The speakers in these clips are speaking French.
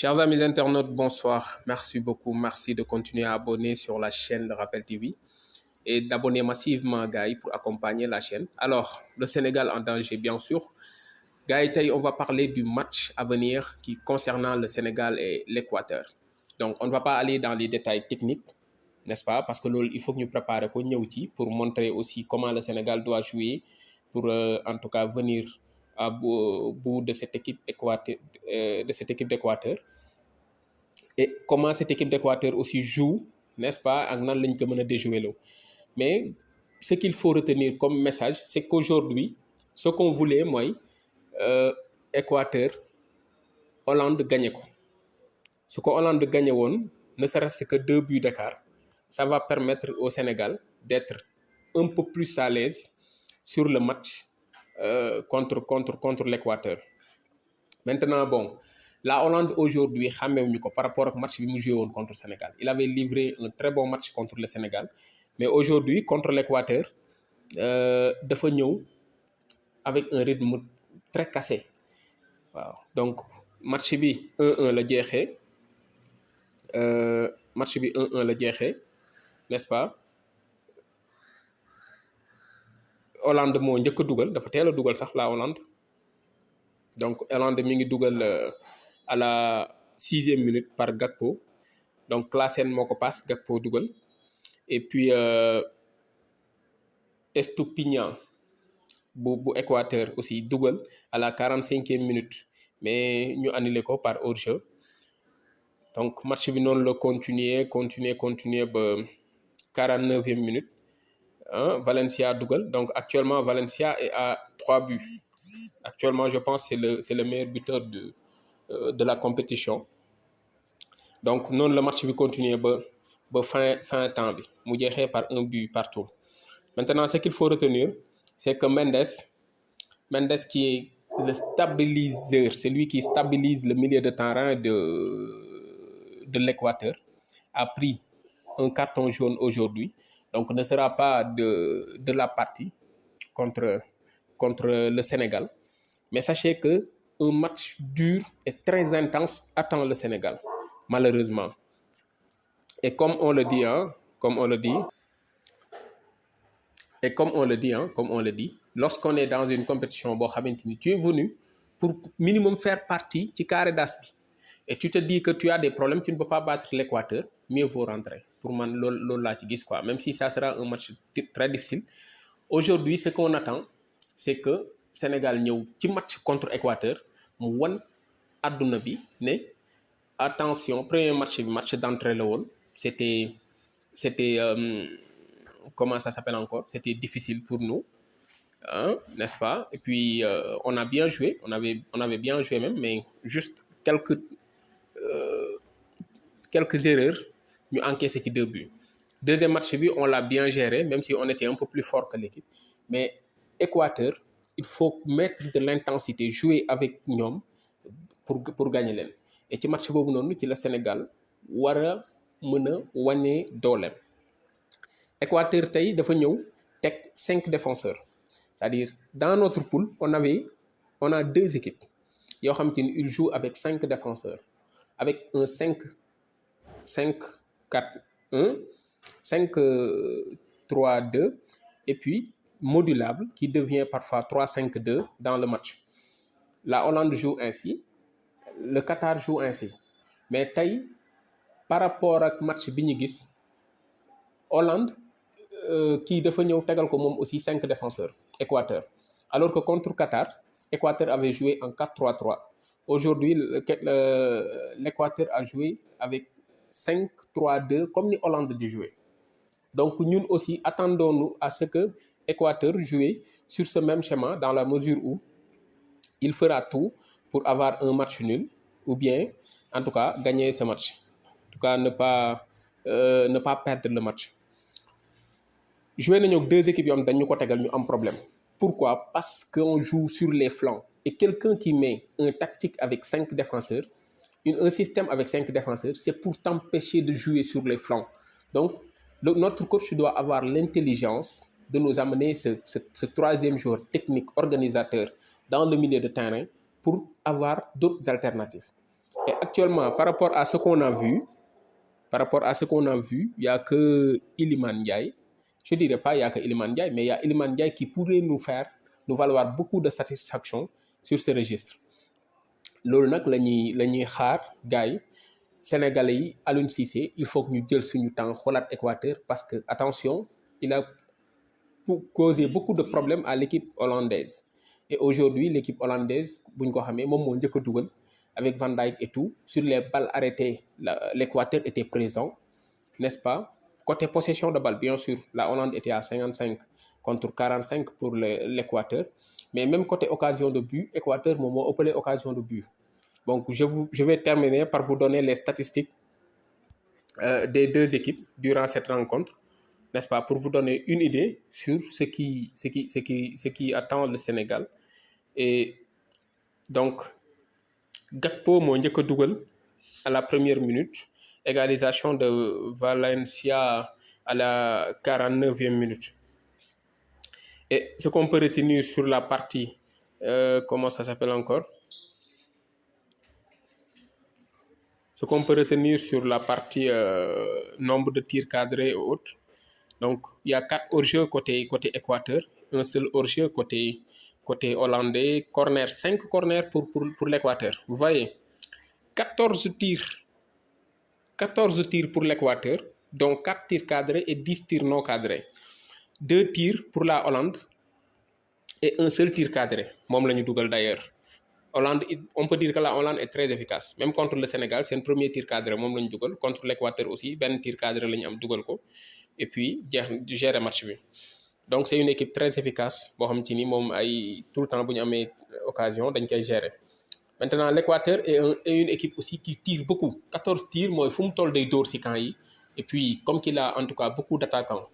Chers amis internautes, bonsoir. Merci beaucoup. Merci de continuer à abonner sur la chaîne de Rappel TV et d'abonner massivement, Gaï, pour accompagner la chaîne. Alors, le Sénégal en danger, bien sûr. Gaï, on va parler du match à venir qui concernant le Sénégal et l'Équateur. Donc, on ne va pas aller dans les détails techniques, n'est-ce pas? Parce que il faut que nous préparions pour montrer aussi comment le Sénégal doit jouer pour, en tout cas, venir au bout de cette équipe d'Équateur. Et comment cette équipe d'Équateur aussi joue, n'est-ce pas, ak nan lañ ko mën a déjouer lo. Mais ce qu'il faut retenir comme message, c'est qu'aujourd'hui, ce qu'on voulait, moi, Équateur, Hollande gagné ko. Ce que Hollande gagné won, ne serait-ce que 2 buts d'écart, ça va permettre au Sénégal d'être un peu plus à l'aise sur le match contre l'Équateur. Maintenant, bon, la Hollande aujourd'hui, par rapport au match qu'il joué contre le Sénégal, il avait livré un très bon match contre le Sénégal. Mais aujourd'hui, contre l'Équateur, dafa ñëw avec un rythme très cassé. Wow. Donc, match bi 1-1 la jeexee. Match bi 1-1 la jeexee, n'est-ce pas? Hollande moo njëkk a dugal, dafa teel a dugal sax la Hollande. Donc, Hollande mi ngi dugal à la 6e minute par Gakpo. Donc, Klaassen moo ko passe, Gakpo dugal. Et puis, Estupiñán bu Équateur aussi dugal à la 45e minute. Mais ñu annulé ko par hors-jeu. Donc, match bi non le continuer ba 49e minute. Hein, Valencia dugal. Donc, actuellement, Valencia est à 3 buts. Actuellement, je pense que c'est le meilleur buteur de la compétition. Donc, non, le match va continuer ba fin temps bi mu jeexee par 1 but partout. Maintenant, ce qu'il faut retenir, c'est que Mendes qui est le stabiliseur, c'est lui qui stabilise le milieu de terrain de l'Équateur, a pris un carton jaune aujourd'hui. Donc, ne sera pas de la partie contre le Sénégal. Mais sachez que un match dur et très intense attend le Sénégal, malheureusement. Et comme on le dit, lorsqu'on est dans une compétition, tu es venu pour minimum faire partie du carré d'aspi. Et tu te dis que tu as des problèmes, tu ne peux pas battre l'Équateur, mieux vaut rentrer. Pour moi, quoi. Même si ça sera un match très difficile. Aujourd'hui, ce qu'on attend, c'est que Sénégal ñëw ci match contre Équateur mu wan àdduna bi ne attention premier match d'entrée la woon c'était comment ça s'appelle encore, c'était difficile pour nous, hein, n'est-ce pas? Et puis on a bien joué, on avait bien joué même, mais juste quelques erreurs ñu encaissé ci 2 buts. Deuxième match bi on l'a bien géré, même si on était un peu plus fort que l'équipe. Mais Équateur, il faut mettre de l'intensité, jouer avec ñoom pour gagner leen. Et ci match boobu noonu ci le Sénégal war a mën a wane dooleem. Équateur tey dafa ñëw teg 5 défenseurs. C'est-à-dire dans notre poule on a 2 équipes yoo xam te ni ils jouent avec 5 défenseurs, avec un 5-4-1, 5-3-2 et puis modulable qui devient parfois 3-5-2 dans le match. La Hollande joue ainsi, le Qatar joue ainsi. Mais tey par rapport ak match bi ñu gis Hollande qui dafa ñëw tegal ko moom aussi 5 défenseurs Équateur. Alors que contre Qatar, Équateur avait joué en 4-3-3. Aujourd'hui, l'Équateur a joué avec 5-3-2 comme ni Hollande di jouer. Donc ñun aussi attendons-nous à ce que Équateur joue sur ce même schéma dans la mesure où il fera tout pour avoir un match nul ou bien en tout cas gagner ce match. En tout cas ne pas perdre le match. Jouer nañu ak 2 équipes yoo xam dañu ko tegal ñu am problème. Pourquoi? Parce qu'on joue sur les flancs. Et quelqu'un qui met un tactique avec 5 défenseurs, un système avec 5 défenseurs, c'est pour t'empêcher de jouer sur les flancs. Donc, notre coach doit avoir l'intelligence de nous amener ce troisième joueur technique organisateur dans le milieu de terrain pour avoir d'autres alternatives. Et actuellement, par rapport à ce qu'on a vu, il n'y a que Iliman Ndiaye. Je ne dirais pas il n'y a que Iliman Ndiaye, mais il y a Iliman Ndiaye qui pourrait nous valoir beaucoup de satisfaction sur ce registre. Loolu nag la ñuy xaar gars yi Sénégalais yi Aliou Cissé il faut que ñu jël suñu temps xoolaat Équateur parce que attention il a causé beaucoup de problèmes à l'équipe hollandaise. Et aujourd'hui, l'équipe hollandaise, bu ñu ko xamee moom moo njëkk a dugal avec Van Dijk et tout. Sur les balles arrêtées, l'Équateur était présent, n'est-ce pas? Côté possession de balle, bien sûr, la Hollande était à 55 contre 45 pour l'Équateur. Mais même côté occasion de but, Équateur moom moo ëppale occasion de but. Donc, je vais terminer par vous donner les statistiques des deux équipes durant cette rencontre, n'est-ce pas, pour vous donner une idée sur ce qui attend le Sénégal. Et donc, Gakpo moo njëkk a dugal à la première minute, égalisation de Valencia à la 49e minute. Et ce qu'on peut retenir sur la partie, comment ça s'appelle encore? Ce qu'on peut retenir sur la partie nombre de tirs cadrés et autres. Donc, il y a 4 hors-jeu côté Équateur, un seul hors-jeu côté hollandais, 5 corners pour l'Équateur. Vous voyez, 14 tirs pour l'Équateur, dont 4 tirs cadrés et 10 tirs non cadrés. 2 tirs pour la Hollande et un seul tir cadré. Moom la ñu dugal d'ailleurs. Hollande, on peut dire que la Hollande est très efficace. Même contre le Sénégal, c'est un premier tir cadré, moom la ñu dugal. Contre l'Équateur aussi, benn tir cadré la ñu am dugal ko. Et puis, gérer match bi. Donc, c'est une équipe très efficace. Boo xam ci ni moom ay tout le temps bu ñu amee occasion dañ koy gérer. Maintenant, l'Équateur est une équipe aussi qui tire beaucoup. 14 tirs, mooy fu mu toll day dóor ci camp yi. Et puis, comme qu'il a en tout cas beaucoup d'attaquants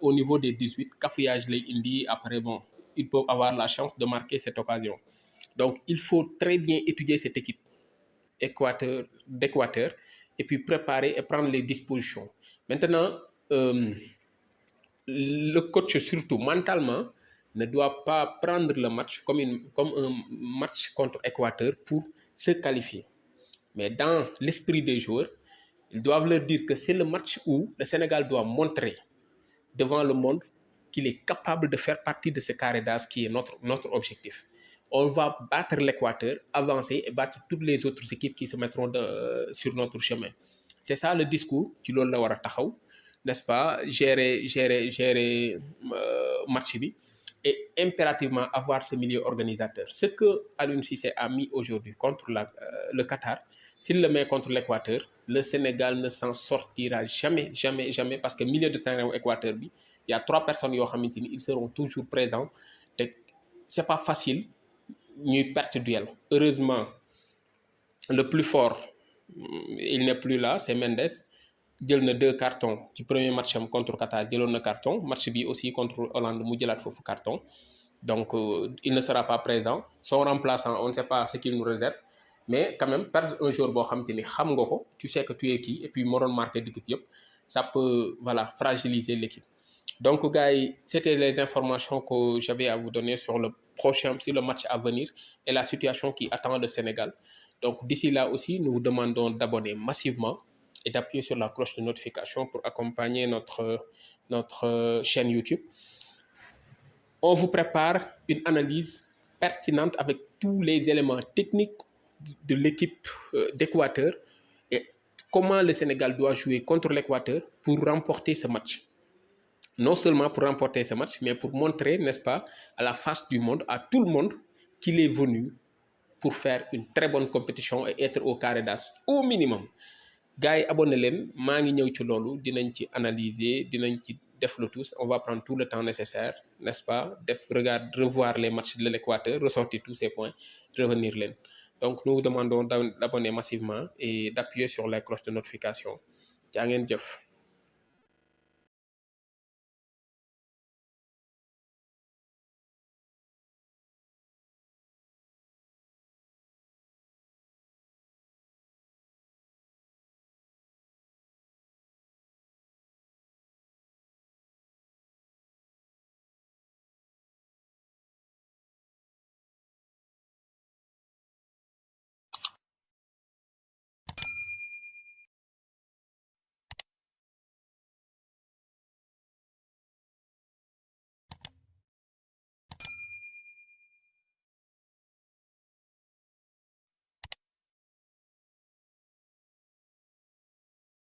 au niveau des 18, cafouillage lay indi. Après, bon, ils peuvent avoir la chance de marquer cette occasion. Donc, il faut très bien étudier cette équipe d'Équateur et puis préparer et prendre les dispositions. Maintenant, le coach, surtout mentalement, ne doit pas prendre le match comme un match contre Équateur pour se qualifier. Mais dans l'esprit des joueurs, ils doivent leur dire que c'est le match où le Sénégal doit montrer devant le monde qu'il est capable de faire partie de ce carré d'as qui est notre objectif. On va battre l'Équateur, avancer et battre toutes les autres équipes qui se mettront sur notre chemin. C'est ça le discours ci loolu la war a taxaw, n'est-ce pas, gérer match bi et impérativement avoir ce milieu organisateur. Ce que Aliou Cissé a mis aujourd'hui contre le Qatar, s'il le met contre l'Équateur, le Sénégal ne s'en sortira jamais parce que milieu de terrain au Équateur bi, il y a 3 personnes yoo xamante ni ils seront toujours présents te c'est pas facile ñuy perte duel. Heureusement, le plus fort, il n'est plus là, c'est Mendes. Jël na 2 cartons ci premier match am contre Qatar, jëloon na carton. Match bi aussi contre Hollande mu jëlaat foofu carton. Donc, il ne sera pas présent. Son remplaçant, on ne sait pas ce qu'il nous réserve. Mais quand même, perdre un joueur boo xam te ni xam nga ko, tu sais que tu es qui, et puis moo doon marqué d'équipe yëpp, ça peut fragiliser l'équipe. Donc, gars, c'était les informations que j'avais à vous donner sur le match à venir et la situation qui attend le Sénégal. Donc, d'ici là aussi, nous vous demandons d'abonner massivement et d'appuyer sur la cloche de notification pour accompagner notre chaîne YouTube. On vous prépare une analyse pertinente avec tous les éléments techniques de l'équipe d'Équateur et comment le Sénégal doit jouer contre l'Équateur pour remporter ce match. Non seulement pour remporter ce match, mais pour montrer, n'est-ce pas, à la face du monde, à tout le monde, qu'il est venu pour faire une très bonne compétition et être au carré d'as au minimum. Gars yi abonné leen, maa ngi ñëw ci loolu, dinañ ci analyser, dinañ ci def le tous, on va prendre tout le temps nécessaire, n'est-ce pas, revoir les matchs de l'Équateur, ressortir tous ces points, revenir leen. Donc nous vous demandons d'abonner massivement et d'appuyer sur la cloche de notification. Jaa ngeen jëf.